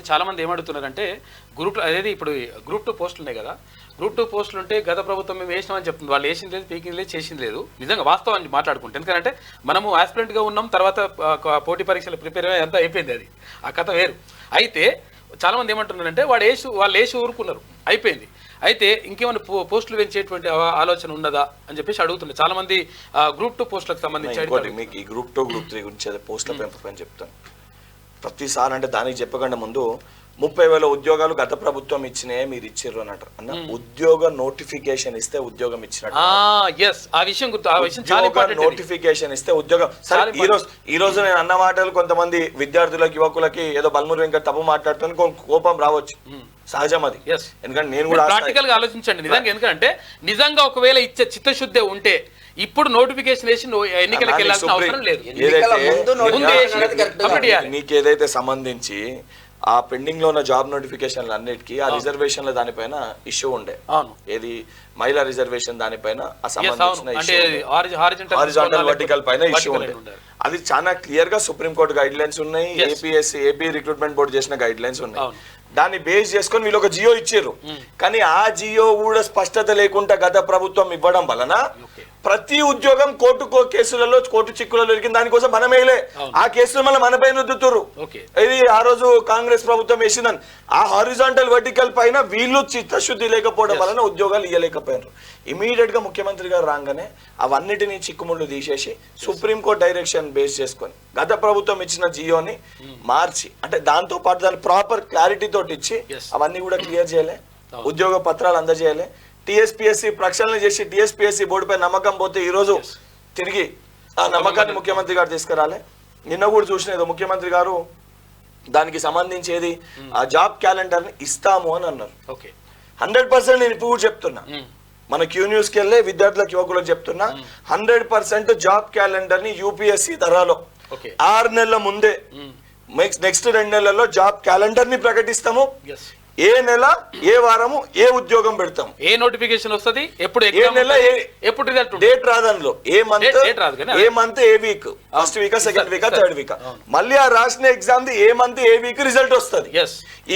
చాలా మంది ఏమడుగుతున్నారంటే అదేది ఇప్పుడు గ్రూప్ 2 పోస్టులు ఉన్నాయి కదా, గ్రూప్ 2 పోస్టులు ఉంటే గత ప్రభుత్వం మేము వేసినామని చెప్తుంది. వాళ్ళు వేసింది లేదు, పీకింది లేదు, చేసింది లేదు. నిజంగా వాస్తవాన్ని మాట్లాడుకుంటే, ఎందుకంటే మనము ఆస్పిరెంట్గా ఉన్నాం, తర్వాత పోటీ పరీక్షలు ప్రిపేర్ అయ్యి అంతా అయిపోయింది, అది ఆ కథ వేరు. అయితే చాలామంది ఏమంటున్నారంటే వాళ్ళు వేసి ఊరుకున్నారు, అయిపోయింది. అయితే ఇంకేమైనా పోస్టులు పెంచేటువంటి ఆలోచన ఉన్నదా అని చెప్పేసి అడుగుతున్నారు చాలామంది. గ్రూప్ 2 పోస్టులకు సంబంధించి మీకు ఈ గ్రూప్ 2 గ్రూప్ 3 గురించి పోస్టుల పెంపు అని చెప్తాను ప్రతిసారి. అంటే దానికి చెప్పకుండా ముందు 30,000 ఉద్యోగాలు గత ప్రభుత్వం ఇచ్చినాయే మీరు ఇచ్చిర్రు అని అంటారు అన్న. ఉద్యోగ నోటిఫికేషన్ ఇస్తే ఉద్యోగం ఇచ్చినట్టు. నోటిఫికేషన్ ఇస్తే ఉద్యోగం. సరే, ఈ రోజు నేను అన్న మాటలు కొంతమంది విద్యార్థులకి యువకులకి ఏదో బల్మూరు వెంకట తప్పు మాట్లాడుతాను, కోపం రావచ్చు, సహజం అది. ఎందుకంటే నేను కూడా ప్రాక్టికల్ గా ఆలోచించండి నిజంగా. ఎందుకంటే నిజంగా ఒకవేళ ఇచ్చే చిత్తశుద్ధి ఉంటే ఇప్పుడు నోటిఫికేషన్ వేసి ఎన్నికలకు వెళ్ళాల్సిన అవసరం లేదు. నీకు ఏదైతే సంబంధించి ఆ పెండింగ్ లో ఉన్న జాబ్ నోటిఫికేషన్లు అన్నిటికీ ఆ రిజర్వేషన్ల దానిపైన ఇష్యూ ఉండే, ఏది మహిళా రిజర్వేషన్ దానిపైన హారిజాంటల్ వర్టికల్ పైన ఇష్యూ ఉండే. అది చాలా క్లియర్ గా సుప్రీంకోర్టు గైడ్ లైన్స్ ఉన్నాయి, ఏపీ రిక్రూట్మెంట్ బోర్డు చేసిన గైడ్ లైన్స్ ఉన్నాయి. దాన్ని బేస్ చేసుకొని వీళ్ళు ఒక జియో ఇచ్చారు. కానీ ఆ జియో కూడా స్పష్టత లేకుండా గత ప్రభుత్వం ఇవ్వడం వలన ప్రతి ఉద్యోగం కేసులలో కోర్టు చిక్కులలో దొరికింది. దానికోసం మనం వేయలే, ఆ కేసులు మళ్ళీ మన పైన రుద్దుతారు. ఇది ఆ రోజు కాంగ్రెస్ ప్రభుత్వం వేసిందని. ఆ హారిజాంటల్ వర్టికల్ పైన వీళ్ళు చిత్తశుద్ధి లేకపోవడం వలన ఉద్యోగాలు ఇవ్వలేకపోయారు. ఇమీడియట్ గా ముఖ్యమంత్రి గారు రాగానే అవన్నిటినీ చిక్కుముళ్ళు తీసేసి సుప్రీంకోర్టు డైరెక్షన్ బేస్ చేసుకొని గత ప్రభుత్వం ఇచ్చిన జియోని మార్చి, అంటే దాంతో పాటు దాని ప్రాపర్ క్లారిటీ తోటి ఇచ్చి అవన్నీ కూడా క్లియర్ చేయలే, ఉద్యోగ పత్రాలు అందజేయాలి. టీఎస్పీఎస్సీ ప్రక్షాళన చేసి టీఎస్పీఎస్సీ బోర్డుపై నమ్మకం పోతే ఈ రోజు తిరిగి ఆ నమ్మకాన్ని ముఖ్యమంత్రి గారు తీసుకురాలే. నిన్న కూడా చూసిన ఏదో ముఖ్యమంత్రి గారు దానికి సంబంధించేది ఆ జాబ్ క్యాలెండర్ ని ఇస్తాము అని అన్నారు. 100% నేను ఇప్పుడు కూడా చెప్తున్నా, మన క్యూ న్యూస్కి వెళ్ళే విద్యార్థులకు యువకులకు చెప్తున్నా, 100% జాబ్ క్యాలెండర్ ని యూపీఎస్సీ ధరలో 6 నెలల ముందే నెక్స్ట్ 2 నెలల్లో జాబ్ క్యాలెండర్ ని ప్రకటిస్తాము. ఏ నెల ఏ వారము ఏ ఉద్యోగం పెడతాం, ఏ నోటిఫికేషన్ వస్తుంది, ఎప్పుడు ఏ నెల ఎప్పుడు డేట్ రాదనలో, ఏ మంత్ ఏ week, first week second week third week, మళ్ళీ ఆ రాసిన ఎగ్జామ్ ది ఏ మంత్ ఏ వీక్ రిజల్ట్ వస్తుంది.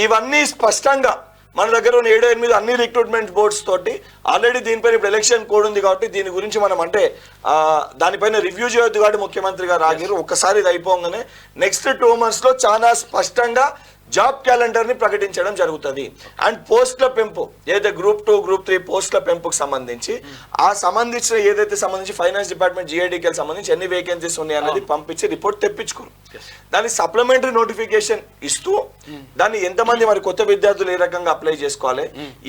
ఇవన్నీ స్పష్టంగా మన దగ్గర ఉన్న 7-8 అన్ని రిక్రూట్మెంట్ బోర్డ్స్ తోటి ఆల్రెడీ దీనిపైన ఇప్పుడు ఎలక్షన్ కోడ్ ఉంది కాబట్టి దీని గురించి మనం అంటే దానిపైన రివ్యూ చేయొద్దు కాబట్టి ముఖ్యమంత్రి గారు ఆగిరు. ఒక్కసారి ఇది అయిపోగానే నెక్స్ట్ 2 months లో చాలా స్పష్టంగా జాబ్ క్యాలెండర్ ని ప్రకటించడం జరుగుతుంది. అండ్ పోస్టుల పెంపు ఏదైతే గ్రూప్ 2 గ్రూప్ 3 పోస్టుల పెంపుకు సంబంధించి ఆ సంబంధించిన ఏదైతే సంబంధించి ఫైనాన్స్ డిపార్ట్మెంట్ GIDకి సంబంధించి ఎన్ని వేకెన్సీస్ ఉన్నాయి అన్నది పంపించి రిపోర్ట్ తెప్పించుకోరు. దాని సప్లిమెంటరీ నోటిఫికేషన్ ఇస్తూ దాన్ని ఎంతమంది మరి కొత్త విద్యార్థులు ఏ రకంగా అప్లై చేసుకోవాలి,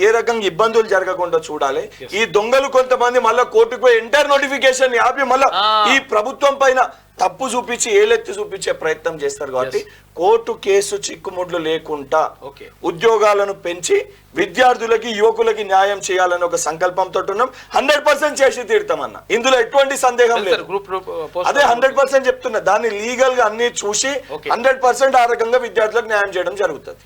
ఏ రకంగా ఇబ్బందులు జరగకుండా చూడాలి. ఈ దొంగలు కొంతమంది మళ్ళీ కోర్టుకు పోయి ఎంటైర్ నోటిఫికేషన్ ఆపి మళ్ళీ ఈ ప్రభుత్వం పైన తప్పు చూపించి ఏలెత్తి చూపించే ప్రయత్నం చేస్తారు. కాబట్టి కోర్టు కేసు చిక్కుముడ్లు లేకుండా ఉద్యోగాలను పెంచి విద్యార్థులకి యువకులకి న్యాయం చేయాలని ఒక సంకల్పంతో ఉన్నాం. 100% చేసి తీరుతామన్న, ఇందులో ఎటువంటి సందేహం లేదు. అదే 100% చెప్తున్నా, దాన్ని లీగల్ గా అన్ని చూసి 100% ఆ రకంగా విద్యార్థులకు న్యాయం చేయడం జరుగుతుంది.